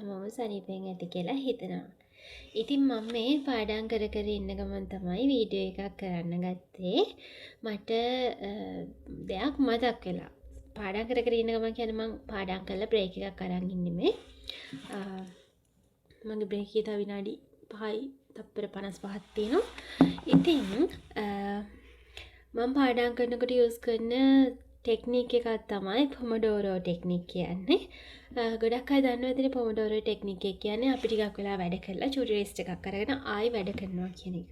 හැමෝම සනීපෙන් ඇති කියලා හිතනවා. ඉතින් මම මේ පාඩම් කර කර ඉන්න ගමන් තමයි වීඩියෝ එකක් කරන්න ගත්තේ. මට දෙයක් මතක් වෙලා. පාඩම් කර කර ඉන්න ගමන් කියන්නේ මම පාඩම් කරලා බ්‍රේක් එකක් අරන් ඉන්නේ මේ. මගේ බ්‍රේක් එක තව විනාඩි 5යි තප්පර 55ක් තියෙනවා. ඉතින් මම පාඩම් කරනකොට යූස් කරන ටෙක්නික් එකක් තමයි පොමඩෝරෝ ටෙක්නික් කියන්නේ. ගොඩක් අය දන්නවා ඇතිනේ පොමඩෝරෝ ටෙක්නික් එක කියන්නේ අපි ටිකක් වෙලා වැඩ කරලා චුටි රෙස්ට් එකක් අරගෙන ආයෙ වැඩ කරනවා කියන එක.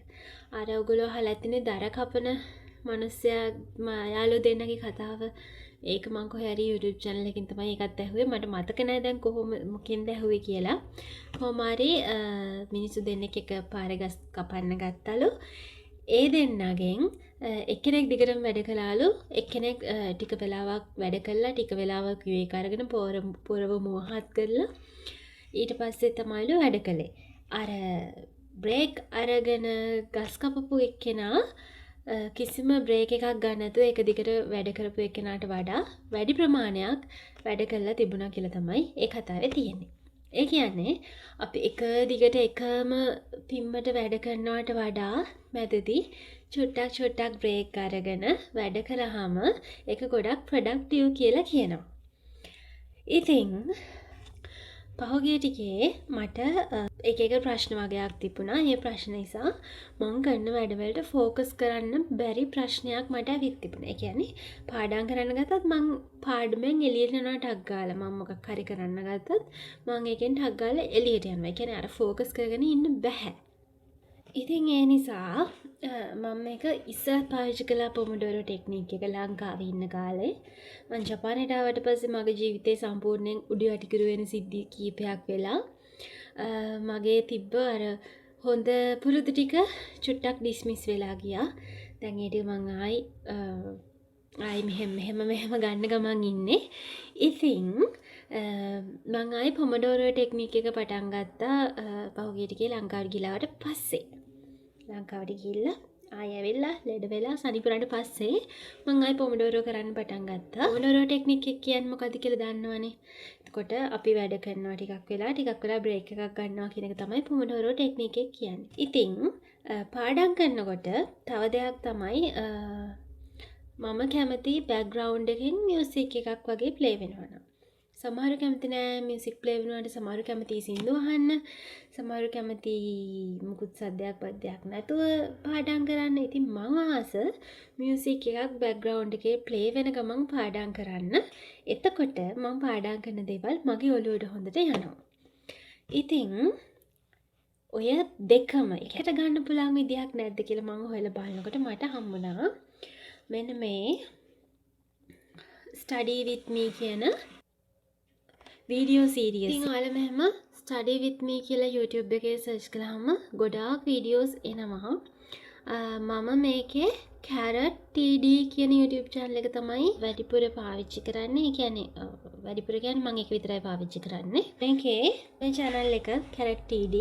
අර ඔයගොල්ලෝ අහලා ඇතිනේ දර කපන මිනිස්සයා යාළුවෝ දෙන්නගේ කතාව. ඒක මම කොහේ හරි YouTube channel එකකින් තමයි ඒකත් ඇහුවේ. මට මතක නැහැ දැන් මොකෙන්ද ඇහුවේ කියලා. කොහොම හරි මිනිස්සු දෙන්නෙක් එක පාරේ ගස් කපන්න ගත්තලු. ඒ දෙන්නගෙන් එක්කෙනෙක් දිගටම වැඩ කළාලු, එක්කෙනෙක් ටික වෙලාවක් වැඩ කළා, ටික වෙලාවක් විවේක අරගෙන පොරව මොහත් කරලා ඊට පස්සේ තමයිලු වැඩ කළේ. අර බ්‍රේක් අරගෙන ගස් කපපු එක්කෙනා කිසිම බ්‍රේක් එකක් ගන්න නැතුව එක දිගට වැඩ කරපු එක්කෙනාට වඩා වැඩි ප්‍රමාණයක් වැඩ කළා තිබුණා කියලා තමයි ඒ කතාවේ තියෙන්නේ. ඒ කියන්නේ අපි එක දිගට එකම පිම්මට වැඩ කරනවට වඩා මැදදී චුට්ටක් බ්‍රේක් අරගෙන වැඩ කළාම ඒක ගොඩක් ප්‍රොඩක්ටිව් කියලා කියනවා. ඉතින් පහුගිය ටිකේ මට එක ප්‍රශ්න වගේක් තිබුණා. මේ ප්‍රශ්න නිසා මම කරන වැඩවලට ફોකස් කරන්න බැරි ප්‍රශ්නයක් මට ඇවිත් තිබුණා. ඒ කියන්නේ පාඩම් කරන්න ගත්තත් මම පාඩමෙන් එළියට යනවා ටක් ගාලා. මම මොකක් හරි කරන්න ගත්තත් මම ඒකෙන් ටක් ගාලා එළියට යනවා. ඒ කියන්නේ අර ફોකස් කරගෙන ඉන්න බෑ. ඉතින් ඒ නිසා මම මේක ඉස්සර පාවිච්චි කළා පොමඩෝරෝ ටෙක්නික් එක ලංකාවේ ඉන්න කාලේ. මම ජපානයට ආවට පස්සේ මගේ ජීවිතේ සම්පූර්ණයෙන් උඩු යටිකුරු වෙන සිද්ධි කීපයක් වෙලා මගේ තිබ්බ අර හොඳ පුරුදු ටික චුට්ටක් ඩිස්මිස් වෙලා ගියා. දැන් ඒ ටික මම ආයි මෙහෙම ගන්න ගමන් ඉන්නේ. ඉතින් මම ආයි පොමඩෝරෝ ටෙක්නික් එක පටන් ගත්තා පහුගිය ටිකේ ලංකාවට ගිලාට පස්සේ. ලංකාවට ගිහිල්ලා ආයෙ ඇවිල්ලා ලෙඩ වෙලා සනීපුරාට පස්සේ මම ආයෙ පොමඩෝරෝ කරන්න පටන් ගත්තා. පොමඩෝරෝ ටෙක්නික් එක කියන්නේ මොකද්ද කියලා දන්නවනේ. එතකොට අපි වැඩ කරනවා ටිකක් වෙලා බ්‍රේක් එකක් ගන්නවා කියන එක තමයි පොමඩෝරෝ ටෙක්නික් එක කියන්නේ. ඉතින් පාඩම් කරනකොට තව දෙයක් තමයි මම කැමති බෑග්ග්‍රවුන්ඩ් එකකින් මියුසික් එකක් වගේ ප්ලේ වෙනවා. සමහරු කැමති නෑ මියුසික් ප්ලේ වෙනවාට, සමහරු කැමති සින්දු අහන්න, සමහරු කැමති මුකුත් සද්දයක් පද්දයක් නැතුව පාඩම් කරන්න. ඉතින් මම ආස මියුසික් එකක් බෑග්ග්‍රවුන්ඩ් එකේ ප්ලේ වෙන ගමන් පාඩම් කරන්න. එතකොට මම පාඩම් කරන දේවල් මගේ ඔළුවට හොඳට යනවා. ඉතින් ඔය දෙකම එකට ගන්න පුළුවන් විදියක් නැද්ද කියලා මම හොයලා බලනකොට මට හම්බුණා මෙන්න මේ study with me කියන වීඩියෝ සීරියස්. ඉතින් ඔයාලා මෙහෙම study with me කියලා YouTube එකේ search කළාම ගොඩාක් වීඩියෝස් එනවා. මම මේකේ Carrot TD කියන YouTube channel එක තමයි වැඩිපුර පාවිච්චි කරන්නේ. ඒ කියන්නේ වැඩිපුර කියන්නේ මම ඒක විතරයි පාවිච්චි කරන්නේ. මේකේ මේ channel එක Carrot TD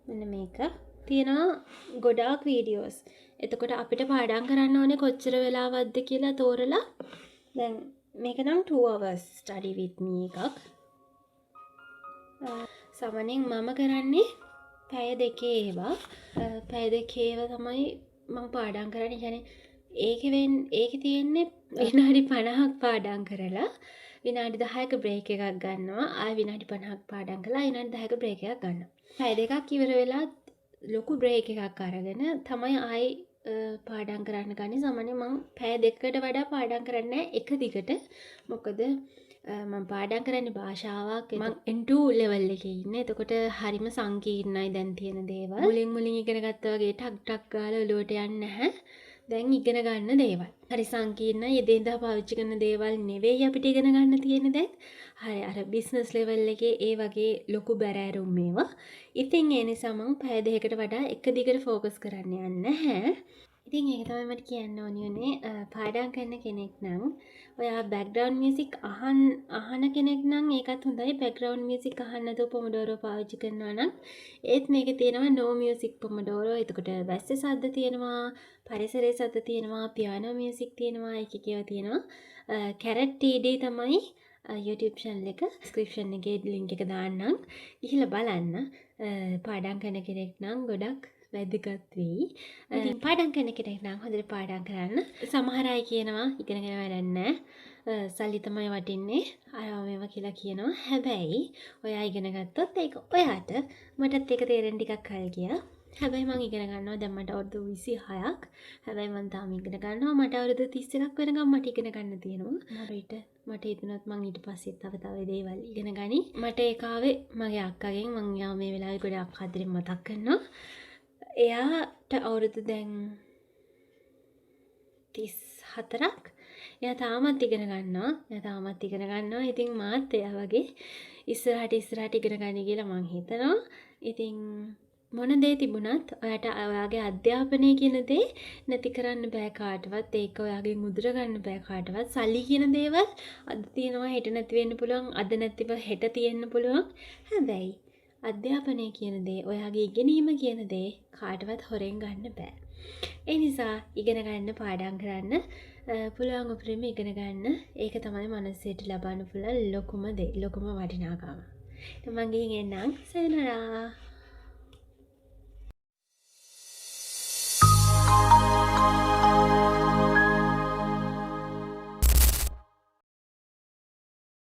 මෙන්න මේක තියෙනවා ගොඩාක් වීඩියෝස්. එතකොට අපිට පාඩම් කරන්න ඕනේ කොච්චර වෙලාවක්ද කියලා තෝරලා දැන් මේක නම් 2 hours study with me එකක්. සාමාන්‍යයෙන් මම කරන්නේ පැය දෙකේ ඒවා. පැය දෙකේ ඒවා තමයි මම පාඩම් කරන්නේ. කියන්නේ ඒකේ තියෙන්නේ විනාඩි 50ක් පාඩම් කරලා විනාඩි 10ක බ්‍රේක් එකක් ගන්නවා. ආයෙ විනාඩි 50ක් පාඩම් කළා විනාඩි 10ක බ්‍රේක් එකක් ගන්නවා. පැය දෙකක් ඉවර වෙලා ලොකු බ්‍රේක් එකක් අරගෙන තමයි ආයෙ පාඩම් කරන්න ගන්නේ. සාමාන්‍යයෙන් මම පැය දෙකකට වඩා පාඩම් කරන්නේ එක දිගට. මොකද මම පාඩම් කරන්නේ භාෂාවක්. මම N2 level එකේ ඉන්නේ. එතකොට හරිම සංකීර්ණයි දැන් තියෙන දේවල්. මුලින් ඉගෙන ගත්තා වගේ ටක් ගාලා ඔලුවට යන්නේ නැහැ. දැන් ඉගෙන ගන්න දේවල්. හරි සංකීර්ණයි. එදිනෙදා පාවිච්චි කරන දේවල් නෙවෙයි අපිට ඉගෙන ගන්න තියෙන්නේ දැන්. හරි අර බිස්නස් ලෙවල් එකේ ඒ වගේ ලොකු බැරෑරුම් මේවා. ඉතින් ඒ නිසා මම පැය දෙකකට වඩා එක දිගට ફોකස් කරන්න යන්නේ නැහැ. ඉතින් ඒක තමයි මට කියන්න ඕනි උනේ. පාඩම් කරන කෙනෙක් නම් ඔයා බෑග්ග්‍රවුන්ඩ් මියුසික් අහන කෙනෙක් නම් ඒකත් හොඳයි. බෑග්ග්‍රවුන්ඩ් මියුසික් අහන්න නැතුව පොමඩෝරෝ පාවිච්චි කරනවා නම් ඒත් මේකේ තියෙනවා no music පොමඩෝරෝ. එතකොට වැස්සේ සද්ද තියෙනවා, පරිසරයේ සද්ද තියෙනවා, පියානෝ මියුසික් තියෙනවා, එක එක ඒවා තියෙනවා. Carrot TD තමයි YouTube channel එක description එකේ link එක දාන්නම්. ගිහිල්ලා බලන්න. පාඩම් කරන කෙනෙක් නම් ගොඩක් වැදගත් වෙයි. ඉතින් පාඩම් කරන කෙනෙක් නම් හොඳට පාඩම් කරන්න. සමහර අය කියනවා ඉගෙනගෙන වැඩක් නැහැ. සල්ලි තමයි වටින්නේ. අරව මේව කියලා කියනවා. හැබැයි ඔයා ඉගෙන ගත්තොත් ඒක ඔයාට මටත් ඒක තේරෙන්න ටිකක් කල් ගියා. හැබැයි මං ඉගෙන ගන්නවා දැන් මට අවුරුදු 26ක්. හැබැයි මං තාම ඉගෙන ගන්නවා. මට අවුරුදු 31ක් වෙනකම් මට ඉගෙන ගන්න තියෙනවා. මට හිතුණත් මං ඊට පස්සේ තව දේවල් ඉගෙන ගනි. මට ඒක ආවේ මගේ අක්කගෙන්. මං යා මේ වෙලාවේ ගොඩක් ආදරෙන් මතක් කරනවා. එයාට අවුරුදු දැන් 34ක්. එයා තාමත් ඉගෙන ගන්නවා. ඉතින් මාත් එයා වගේ ඉස්සරහට ඉගෙන ගන්න කියලා මං හිතනවා. ඉතින් මොන දේ තිබුණත් ඔයාට ඔයාගේ අධ්‍යාපනය කියන දේ නැති කරන්න බෑ කාටවත්. ඒක ඔයාගෙන් උදුර ගන්න බෑ කාටවත්. සල්ලි කියන දේවල් අද තියෙනවා හෙට නැති වෙන්න පුළුවන්. අද නැතිව හෙට තියෙන්න පුළුවන්. හැබැයි අධ්‍යාපනය කියන දේ ඔයාගේ ඉගෙනීම කියන දේ කාටවත් හොරෙන් ගන්න බෑ. ඒ නිසා ඉගෙන ගන්න පාඩම් කරන්න පුළුවන් උපරිම ඉගෙන ගන්න. ඒක තමයි මනසට ලබන්න පුළුවන් ලොකුම දේ. ලොකුම වටිනාකම. මම ගිහින් එන්නම්. සයනරා.